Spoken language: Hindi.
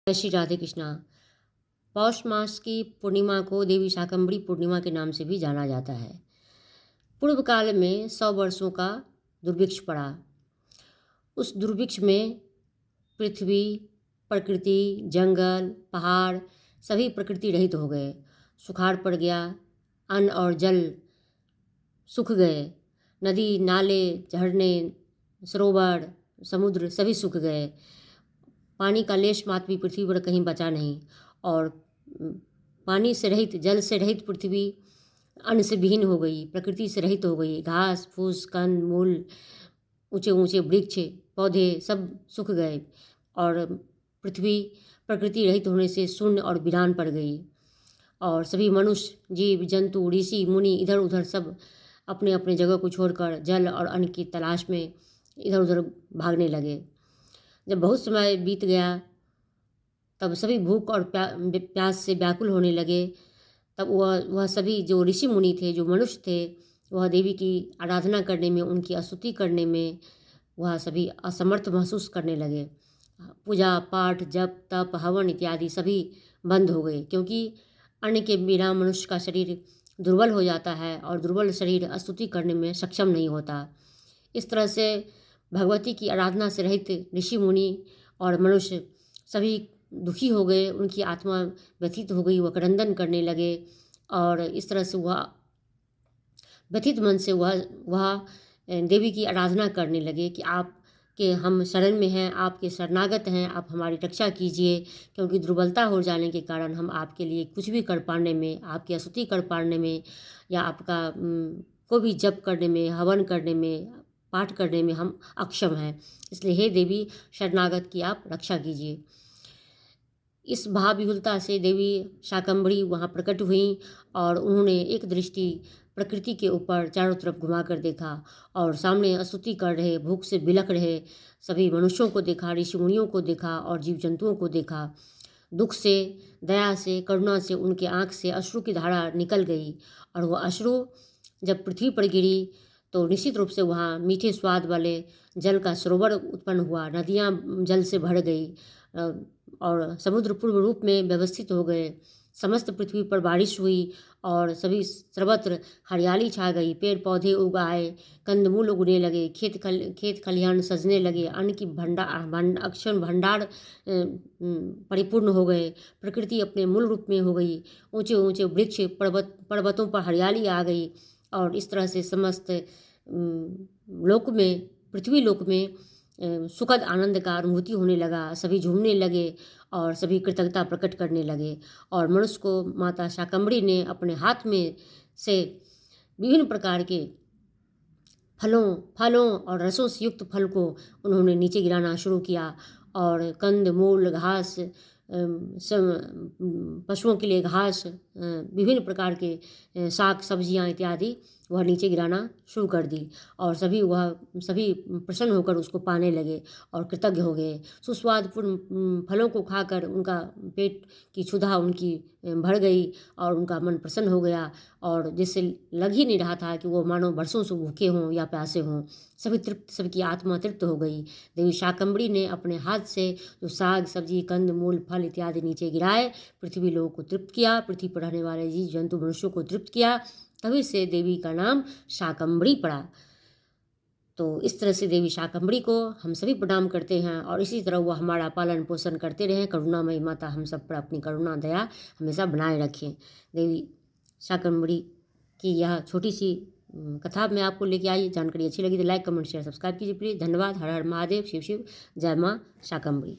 जय श्री राधे कृष्णा। पौष मास की पूर्णिमा को देवी शाकंभरी पूर्णिमा के नाम से भी जाना जाता है। पूर्व काल में 100 वर्षों का दुर्भिक्ष पड़ा। उस दुर्भिक्ष में पृथ्वी, प्रकृति, जंगल, पहाड़ सभी प्रकृति रहित हो गए। सुखाड़ पड़ गया, अन्न और जल सूख गए। नदी, नाले, झरने, सरोवर, समुद्र सभी सूख गए। पानी का लेश मात्र भी पृथ्वी पर कहीं बचा नहीं। और पानी से रहित, जल से रहित पृथ्वी अन्न से विहीन हो गई, प्रकृति से रहित हो गई। घास फूस, कंद मूल, ऊंचे ऊंचे वृक्ष, पौधे सब सूख गए और पृथ्वी प्रकृति रहित होने से शून्य और वीरान पड़ गई। और सभी मनुष्य, जीव जंतु, ऋषि मुनि इधर उधर सब अपने अपने जगह को छोड़कर जल और अन्न की तलाश में इधर उधर भागने लगे। जब बहुत समय बीत गया तब सभी भूख और प्यास से व्याकुल होने लगे। तब वह सभी जो ऋषि मुनि थे, जो मनुष्य थे, वह देवी की आराधना करने में, उनकी स्तुति करने में वह सभी असमर्थ महसूस करने लगे। पूजा पाठ, जप तप, हवन इत्यादि सभी बंद हो गए, क्योंकि अन्न के बिना मनुष्य का शरीर दुर्बल हो जाता है और दुर्बल शरीर स्तुति करने में सक्षम नहीं होता। इस तरह से भगवती की आराधना से रहित ऋषि मुनि और मनुष्य सभी दुखी हो गए। उनकी आत्मा व्यथित हो गई, वह क्रंदन करने लगे। और इस तरह से वह व्यथित मन से वह देवी की आराधना करने लगे कि आप के हम शरण में हैं, आपके शरणागत हैं, आप हमारी रक्षा कीजिए, क्योंकि दुर्बलता हो जाने के कारण हम आपके लिए कुछ भी कर पाने में, आपकी स्तुति कर पाने में या आपका को भी जप करने में, हवन करने में, पाठ करने में हम अक्षम हैं। इसलिए हे देवी, शरणागत की आप रक्षा कीजिए। इस भावविहुलता से देवी शाकंभरी वहाँ प्रकट हुई और उन्होंने एक दृष्टि प्रकृति के ऊपर चारों तरफ घुमा कर देखा और सामने स्तुति कर रहे, भूख से बिलख रहे सभी मनुष्यों को देखा, ऋषि मुनियों को देखा और जीव जंतुओं को देखा। दुख से, दया से, करुणा से उनके आँख से अश्रु की धारा निकल गई और वह अश्रु जब पृथ्वी पर गिरी तो निश्चित रूप से वहाँ मीठे स्वाद वाले जल का सरोवर उत्पन्न हुआ। नदियाँ जल से भर गई और समुद्र पूर्व रूप में व्यवस्थित हो गए। समस्त पृथ्वी पर बारिश हुई और सभी सर्वत्र हरियाली छा गई। पेड़ पौधे उग आए, कंदमूल उगने लगे, खेत खलिहान सजने लगे, अन्न की अक्षय भंडार परिपूर्ण हो गए। प्रकृति अपने मूल रूप में हो गई। ऊंचे ऊंचे वृक्ष, पर्वतों पर हरियाली आ गई और इस तरह से समस्त लोक में, पृथ्वी लोक में सुखद आनंद का अनुभूति होने लगा। सभी झूमने लगे और सभी कृतज्ञता प्रकट करने लगे। और मनुष्य को माता शाकंभरी ने अपने हाथ में से विभिन्न प्रकार के फलों और रसों से युक्त फल को उन्होंने नीचे गिराना शुरू किया। और कंद मूल, घास, पशुओं के लिए घास, विभिन्न प्रकार के साग सब्जियां इत्यादि वह नीचे गिराना शुरू कर दी और सभी प्रसन्न होकर उसको पाने लगे और कृतज्ञ हो गए। सुस्वादपूर्ण फलों को खाकर उनका पेट की क्षुधा उनकी भर गई और उनका मन प्रसन्न हो गया और जिससे लग ही नहीं रहा था कि वो मानो वर्षों से भूखे हों या प्यासे हों। सभी तृप्त, सबकी आत्मा तृप्त हो गई। देवी शाकंभरी ने अपने हाथ से जो साग सब्जी, कंद मूल, फल इत्यादि नीचे गिराए, पृथ्वी लोगों को तृप्त किया, पृथ्वी पर रहने वाले जीव जंतु मनुष्यों को तृप्त किया। तभी से देवी का नाम शाकंभरी पड़ा। तो इस तरह से देवी शाकंभरी को हम सभी प्रणाम करते हैं और इसी तरह वो हमारा पालन पोषण करते रहें। करुणामयी माता हम सब पर अपनी करुणा दया हमेशा बनाए रखें। देवी शाकंभरी की यह छोटी सी कथा मैं आपको लेके आई। जानकारी अच्छी लगी तो लाइक कमेंट शेयर सब्सक्राइब कीजिए प्लीज़। धन्यवाद। हर हर महादेव, शिव शिव, जय माँ शाकंभरी।